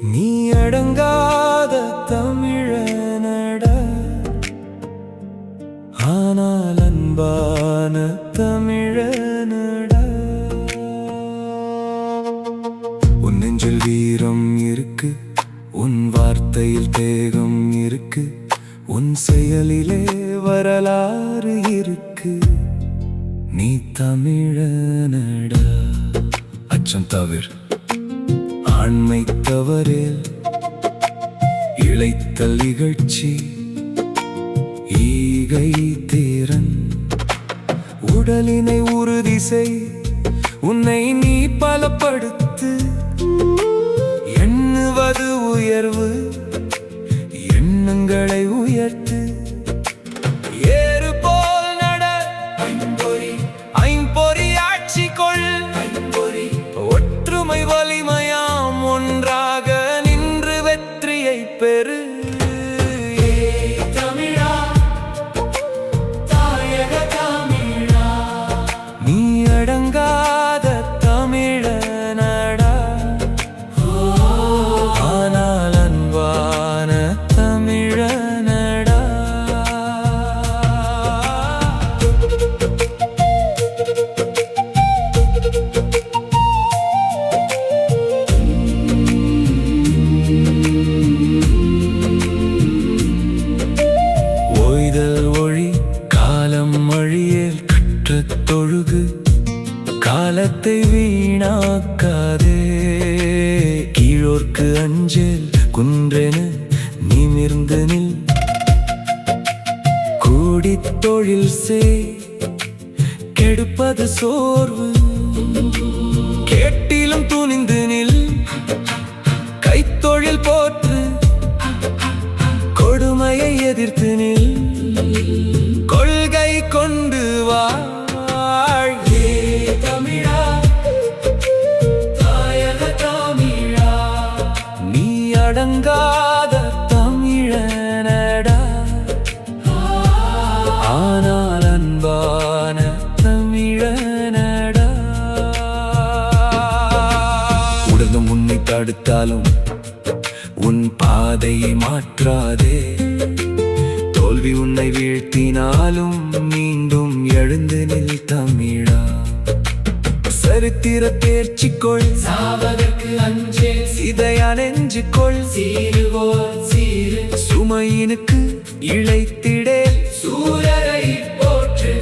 நீ அடங்காத தமிழனடா, ஆனால் அன்பான தமிழனடா. உன் நெஞ்சில் வீரம் இருக்கு, உன் வார்த்தையில் தேகம் இருக்கு, உன் செயலிலே வரலாறு இருக்கு. நீ தமிழனடா. அச்சம் தவிர ஆண்மை தவறில் இளைத்தல் இகழ்ச்சி ஈகை தீரன் உடலினை உறுதி செய், உன்னை நீ பலப்படுத்து. எண்ணுவது உயர்வு, எண்ணங்களை உயர்த்து. ஏறு போல் நட, ஐம்பொறி ஆட்சி கொள். ஒற்றுமை வலிமையாம் ஒன்றாக நின்று வெற்றியை பெறு. தமிழா, தாயக தமிழா, நீ அடங்காத தமிழனடா, ஆனால் அன்பான தமிழனடா. ஓய்தல் ஒழி காலம் அழியல் கற்றுத் தொழுகு, காலத்தை வீணாக்காதே. கீழோர்க்கு அஞ்சேல் குன்றென நிமிர்ந்து நில். கூடித் தொழில் செய், கெடுப்பது சோர்வு. கேட்டிலும் துணிந்து நில், கைத்தொழில் போற்று. கொடுமையை எதிர்த்து நில், கொள்கை கொண்டு வாழ். தமிழா, தாயக தமிழா, நீ அடங்காத தமிழனடா, ஆனால் அன்பான தமிழனடா. உடலும் உன்னை தடுத்தாலும் உன் பாதையை மாற்றாதே. தோல்வி உன்னை வீழ்த்தினாலும் மீண்டும் எழுந்து நில் தமிழா. சரித்திர தேர்ச்சிக்கொள், சாவதற்கு அஞ்சே. சிதையா நெஞ்சுக்கொள், சீருவோர் சீரு. சுமையினுக்கு இழைத்திடே, சூரரை போற்று.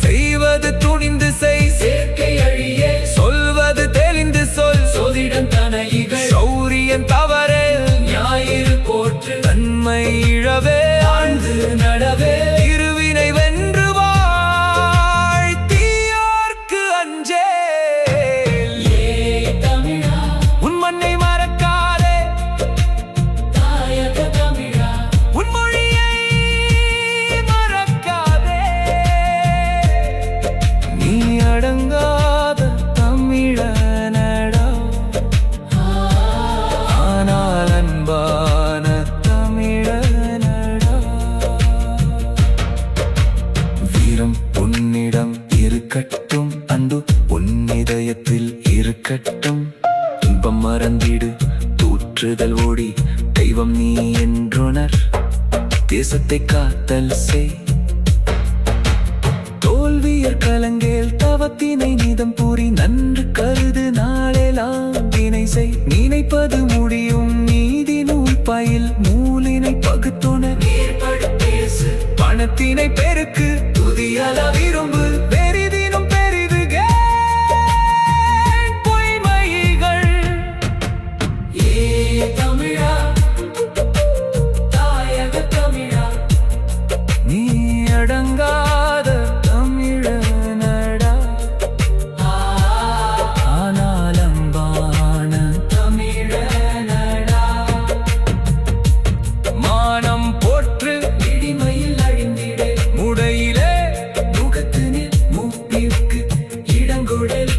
செய்வது துணிந்து செய், சேர்க்கை அழியே. சொல்வது தெரிந்து சொல், சோதிடம் தனைகள். சௌரியன் தவறே, ஞாயிறு போற்று. தன்மை இழவே, ஆழ்ந்து நடவே. இருவினை வென்று வாழ், தீயோர்க்கு அஞ்சே. தமிழா, உன் மண்ணை மறக்காதே. தாயக தமிழா, உன் மொழியை மறக்காதே. நீ அடங்காத தமிழனடா, ஆனால் அன்பான தமிழனடா. வீரம் உன்னிடம் இருக்கட்டும், அன்பு உன் இதயத்தில் இருக்கட்டும். துன்பம் மறந்திடு, தூற்றுதல் ஓடி. தெய்வம் நீ என்றுணர், தேசத்தை காத்தல் செய். தோல்வியர் கலங்கேல் தவத்தினை நிதம் பூரி. நன்று கருது நாளெல்லாம் வினை செய். நினைப்பது முடியும் நீதி நூல் பயில். நூலினை பகுத்துணர், பேசு. பணத்தினை பெருக்கு, துதியல விரும்பு. பெரிதினும் பெரிதுக பொய்மைகள். தமிழா, தாயக தமிழா, நீ அடங்காத தமிழனடா, ஆனால் அன்பான தமிழனடா. மானம் போற்று, இடிமையில் அழிந்திடே. முடையிலே முகத்தினில் மூப்பிற்கு இடங்குழல்.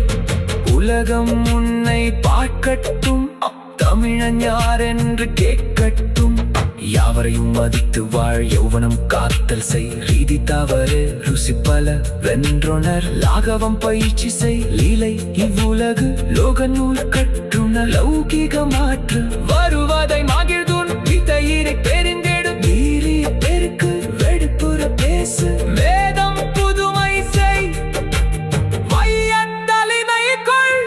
உலகம் உன்னை பார்க்கட்டும், தமிழன் யார் என்று கேட்கட்டும். யாவரையும் மதித்து வாழ், யௌவனம் காத்தல் செய். ரீதி தவறு ருசி பல வென்றொணர். லாகவம் பயிற்சி செய், லீலை இவ்வுலகு லோக நூல் கட்டுணர். லௌகிக மாற்று வருவதை மகிழ்துன் விதையிரை பெருந்தேடு மீறிய பெருக்கு வெடுப்புற பேசு வேதம் புதுமை செய் வையத் தலைமைக்குள்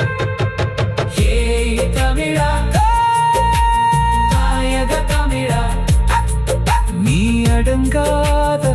ஏய் தமிழா தாயக தமிழா நீ அடங்காத